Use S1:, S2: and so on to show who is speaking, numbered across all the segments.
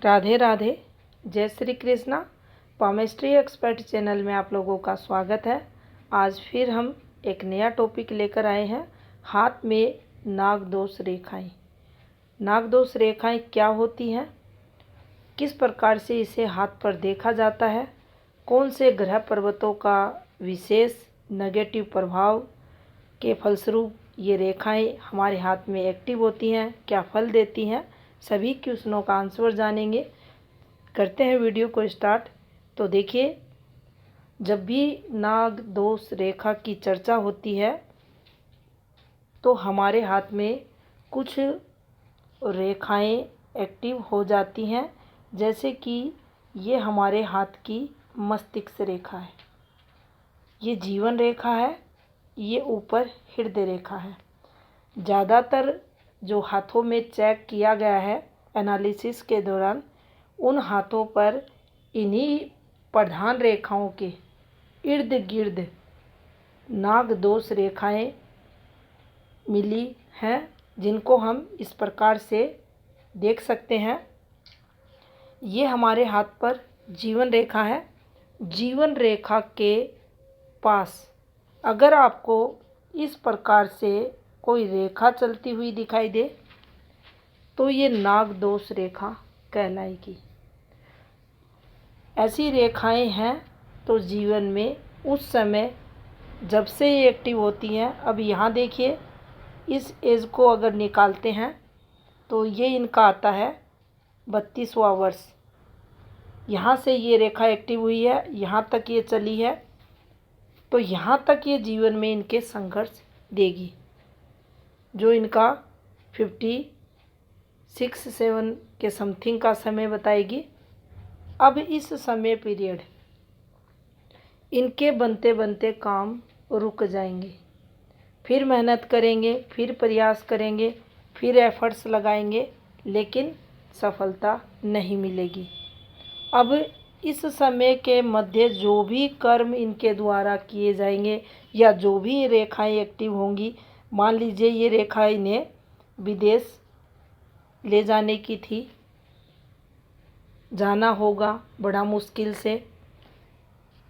S1: राधे राधे। जय Shri Krishna. Palmistry expert channel में आप लोगों का स्वागत है। आज फिर हम एक नया टॉपिक लेकर आए हैं, हाथ में नागदोष रेखाएं। नागदोष रेखाएं क्या होती हैं, किस प्रकार से इसे हाथ पर देखा जाता है, कौन से ग्रह पर्वतों का विशेष नेगेटिव प्रभाव के फलस्वरूप ये रेखाएं हमारे हाथ में एक्टिव होती हैं, क्या फल देती हैं, सभी क्वेश्चनों का आंसर जानेंगे। करते हैं वीडियो को स्टार्ट। तो देखिए, जब भी नाग दोष रेखा की चर्चा होती है तो हमारे हाथ में कुछ रेखाएं एक्टिव हो जाती हैं, जैसे कि ये हमारे हाथ की मस्तिष्क रेखा है, ये जीवन रेखा है, ये ऊपर हृदय रेखा है। ज़्यादातर जो हाथों में चेक किया गया है एनालिसिस के दौरान, उन हाथों पर इन्हीं प्रधान रेखाओं के इर्द गिर्द नागदोष रेखाएं मिली हैं, जिनको हम इस प्रकार से देख सकते हैं। ये हमारे हाथ पर जीवन रेखा है। जीवन रेखा के पास अगर आपको इस प्रकार से कोई रेखा चलती हुई दिखाई दे तो ये नागदोष रेखा कहलाएगी। ऐसी रेखाएं हैं तो जीवन में उस समय जब से ये एक्टिव होती हैं, अब यहाँ देखिए, इस एज को अगर निकालते हैं तो ये इनका आता है 32वां वर्ष। यहाँ से ये रेखा एक्टिव हुई है, यहाँ तक ये चली है, तो यहाँ तक ये जीवन में इनके संघर्ष देगी, जो इनका 56-7 के समथिंग का समय बताएगी। अब इस समय पीरियड इनके बनते बनते काम रुक जाएंगे, फिर मेहनत करेंगे, फिर प्रयास करेंगे, फिर एफर्ट्स लगाएंगे, लेकिन सफलता नहीं मिलेगी। अब इस समय के मध्य जो भी कर्म इनके द्वारा किए जाएंगे या जो भी रेखाएं एक्टिव होंगी, मान लीजिए ये रेखा इन्हें विदेश ले जाने की थी, जाना होगा बड़ा मुश्किल से,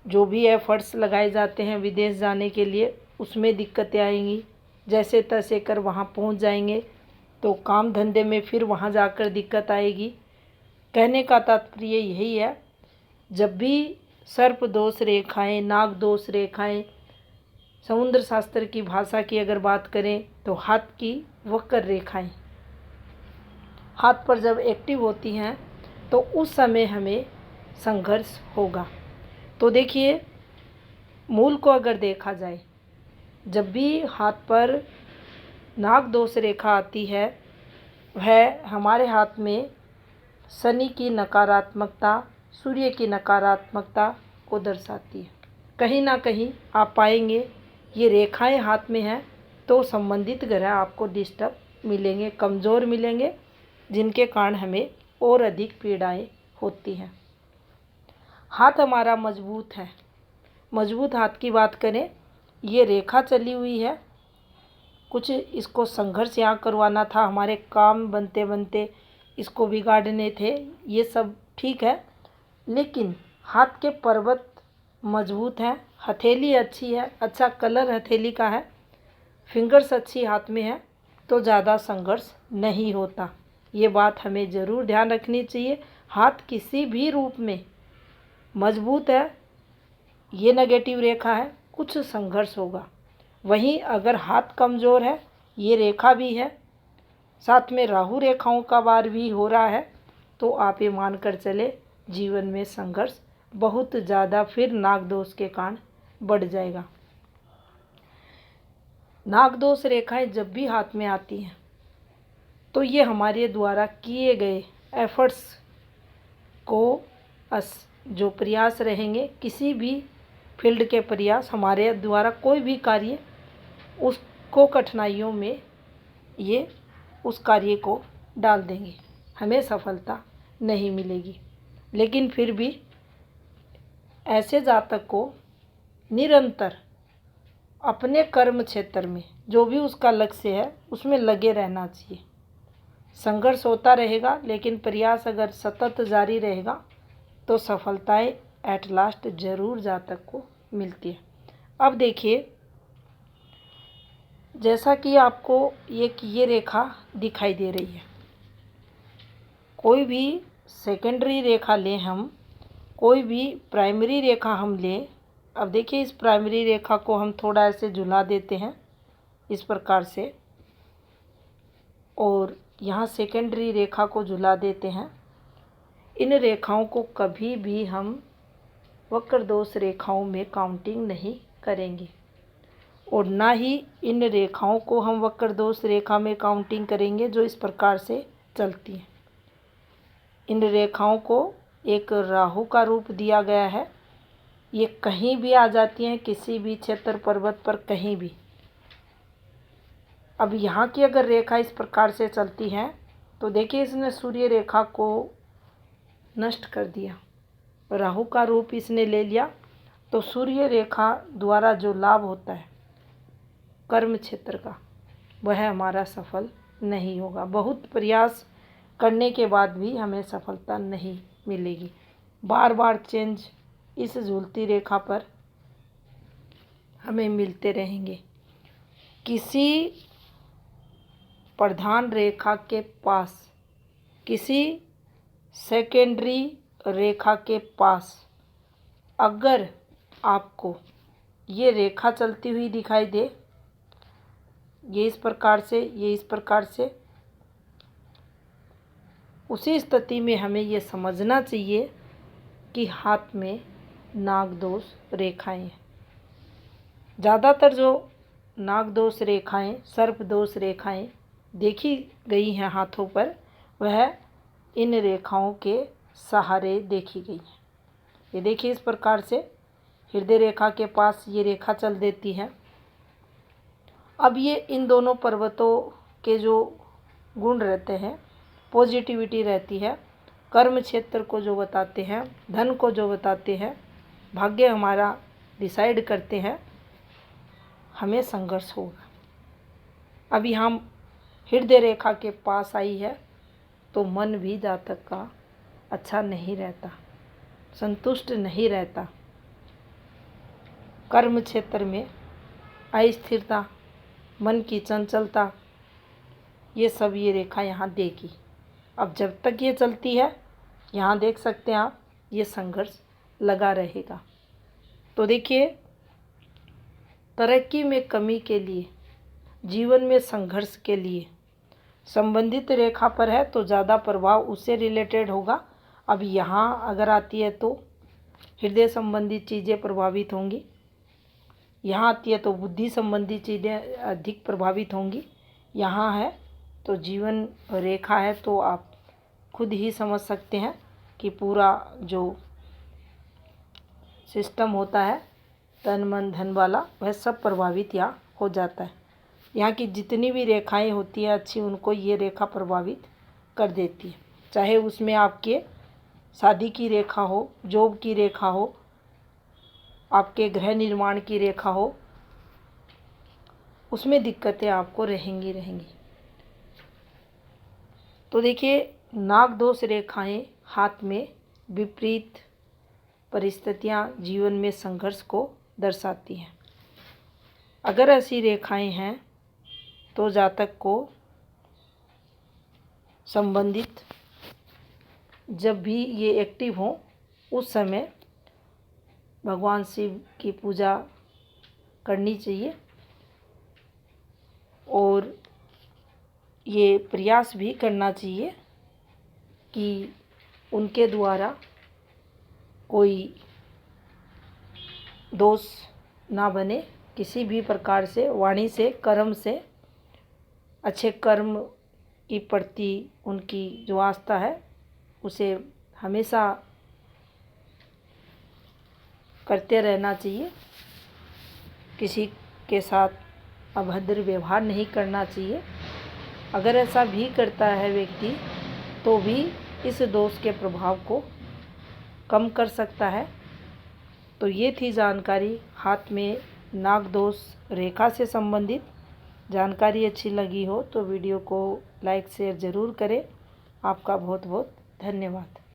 S1: जो भी एफर्ट्स लगाए जाते हैं विदेश जाने के लिए उसमें दिक्कतें आएंगी। जैसे तैसे कर वहाँ पहुँच जाएंगे तो काम धंधे में फिर वहाँ जाकर दिक्कत आएगी। कहने का तात्पर्य यही है, जब भी सर्प दोष रेखाएं, नाग दोष रेखाएं, समुद्र शास्त्र की भाषा की अगर बात करें तो हाथ की वक्र रेखाएं हाथ पर जब एक्टिव होती हैं तो उस समय हमें संघर्ष होगा। तो देखिए, मूल को अगर देखा जाए, जब भी हाथ पर नाग दोष रेखा आती है, वह हमारे हाथ में शनि की नकारात्मकता, सूर्य की नकारात्मकता को दर्शाती है। कहीं ना कहीं आप पाएंगे ये रेखाएं हाथ में हैं तो संबंधित ग्रह आपको डिस्टर्ब मिलेंगे, कमज़ोर मिलेंगे, जिनके कारण हमें और अधिक पीड़ाएं होती हैं। हाथ हमारा मजबूत है। मजबूत हाथ की बात करें, ये रेखा चली हुई है, कुछ इसको संघर्ष यहाँ करवाना था, हमारे काम बनते बनते इसको बिगाड़ने थे, ये सब ठीक है, लेकिन हाथ के पर्वत मजबूत हैं, हथेली अच्छी है, अच्छा कलर हथेली का है, फिंगर्स अच्छी हाथ में है, तो ज़्यादा संघर्ष नहीं होता। ये बात हमें ज़रूर ध्यान रखनी चाहिए। हाथ किसी भी रूप में मजबूत है, ये नेगेटिव रेखा है, कुछ संघर्ष होगा। वहीं अगर हाथ कमज़ोर है, ये रेखा भी है, साथ में राहु रेखाओं का वार भी हो रहा है, तो आप ये मान कर चले जीवन में संघर्ष बहुत ज़्यादा फिर नागदोष के कारण बढ़ जाएगा। नागदोष रेखाएं जब भी हाथ में आती हैं तो ये हमारे द्वारा किए गए एफर्ट्स को जो प्रयास रहेंगे, किसी भी फील्ड के प्रयास, हमारे द्वारा कोई भी कार्य, उसको कठिनाइयों में ये उस कार्य को डाल देंगे, हमें सफलता नहीं मिलेगी। लेकिन फिर भी ऐसे जातक को निरंतर अपने कर्म क्षेत्र में जो भी उसका लक्ष्य है उसमें लगे रहना चाहिए। संघर्ष होता रहेगा, लेकिन प्रयास अगर सतत जारी रहेगा तो सफलताएं एट लास्ट जरूर जातक को मिलती है। अब देखिए, जैसा कि आपको ये रेखा दिखाई दे रही है, कोई भी सेकेंडरी रेखा लें हम, कोई भी प्राइमरी रेखा हम लें। अब देखिए, इस प्राइमरी रेखा को हम थोड़ा ऐसे झुला देते हैं इस प्रकार से, और यहाँ सेकेंडरी रेखा को झुला देते हैं। इन रेखाओं को कभी भी हम वक्र दोष रेखाओं में काउंटिंग नहीं करेंगे, और ना ही इन रेखाओं को हम वक्र दोष रेखा में काउंटिंग करेंगे जो इस प्रकार से चलती हैं। इन रेखाओं को एक राहु का रूप दिया गया है। ये कहीं भी आ जाती हैं, किसी भी क्षेत्र पर्वत पर कहीं भी। अब यहाँ की अगर रेखा इस प्रकार से चलती है तो देखिए, इसने सूर्य रेखा को नष्ट कर दिया, राहु का रूप इसने ले लिया। तो सूर्य रेखा द्वारा जो लाभ होता है कर्म क्षेत्र का, वह हमारा सफल नहीं होगा। बहुत प्रयास करने के बाद भी हमें सफलता नहीं मिलेगी। बार बार चेंज इस झूलती रेखा पर हमें मिलते रहेंगे। किसी प्रधान रेखा के पास, किसी सेकेंडरी रेखा के पास अगर आपको ये रेखा चलती हुई दिखाई दे, ये इस प्रकार से, ये इस प्रकार से, उसी स्थिति में हमें ये समझना चाहिए कि हाथ में नागदोष रेखाएं हैं। ज़्यादातर जो नागदोष रेखाएं, सर्पदोष रेखाएं देखी गई हैं हाथों पर, वह इन रेखाओं के सहारे देखी गई हैं। ये देखिए, इस प्रकार से हृदय रेखा के पास ये रेखा चल देती है। अब ये इन दोनों पर्वतों के जो गुण रहते हैं, पॉजिटिविटी रहती है, कर्म क्षेत्र को जो बताते हैं, धन को जो बताते हैं, भाग्य हमारा डिसाइड करते हैं, हमें संघर्ष होगा। अभी हम हृदय रेखा के पास आई है तो मन भी जातक का अच्छा नहीं रहता, संतुष्ट नहीं रहता। कर्म क्षेत्र में अस्थिरता, मन की चंचलता, ये सब ये रेखा यहाँ देगी। अब जब तक ये चलती है, यहाँ देख सकते हैं आप, ये संघर्ष लगा रहेगा। तो देखिए, तरक्की में कमी के लिए, जीवन में संघर्ष के लिए संबंधित रेखा पर है तो ज़्यादा प्रभाव उससे रिलेटेड होगा। अब यहाँ अगर आती है तो हृदय संबंधी चीज़ें प्रभावित होंगी, यहाँ आती है तो बुद्धि संबंधी चीज़ें अधिक प्रभावित होंगी। यहाँ है तो जीवन रेखा है, तो आप खुद ही समझ सकते हैं कि पूरा जो सिस्टम होता है तन मन धन वाला, वह सब प्रभावित यहाँ हो जाता है। यहाँ की जितनी भी रेखाएं होती हैं अच्छी, उनको ये रेखा प्रभावित कर देती है। चाहे उसमें आपके शादी की रेखा हो, जॉब की रेखा हो, आपके गृह निर्माण की रेखा हो, उसमें दिक्कतें आपको रहेंगी। तो देखिए, नागदोष रेखाएं हाथ में विपरीत परिस्थितियां जीवन में संघर्ष को दर्शाती हैं। अगर ऐसी रेखाएं हैं तो जातक को संबंधित जब भी ये एक्टिव हों, उस समय भगवान शिव की पूजा करनी चाहिए, और ये प्रयास भी करना चाहिए कि उनके द्वारा कोई दोष ना बने, किसी भी प्रकार से, वाणी से, कर्म से, अच्छे कर्म की प्रति उनकी जो आस्था है उसे हमेशा करते रहना चाहिए। किसी के साथ अभद्र व्यवहार नहीं करना चाहिए। अगर ऐसा भी करता है व्यक्ति तो भी इस दोष के प्रभाव को कम कर सकता है। तो ये थी जानकारी हाथ में नागदोष रेखा से संबंधित। जानकारी अच्छी लगी हो तो वीडियो को लाइक शेयर ज़रूर करें। आपका बहुत बहुत धन्यवाद।